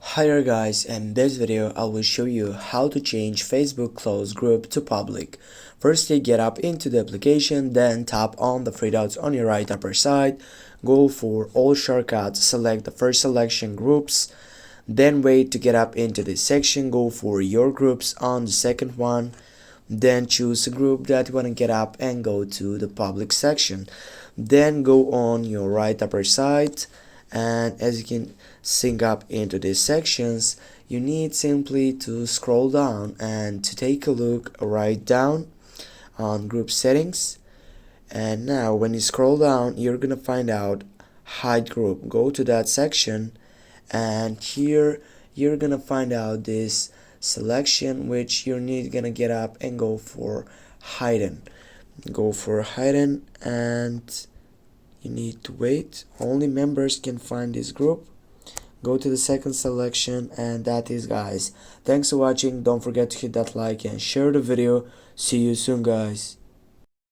Hi there guys, in this video I will show you how to change Facebook closed group to public. Firstly, get up into the application, then tap on the three dots on your right upper side, go for all shortcuts, select the first selection groups, then wait to get up into this section, go for your groups on the second one, then choose a group that you want to get up and go to the public section. Then go on your right upper side, and as you can sync up into these sections, you need simply to scroll down and to take a look right down on group settings. And now when you scroll down, you're gonna find out hide group. Go to that section, and here you're gonna find out this selection which you need gonna get up and go for hidden. Go for hidden, and you need to wait. Only members can find this group. Go to the second selection, and that is guys. Thanks for watching. Don't forget to hit that like and share the video. See you soon guys.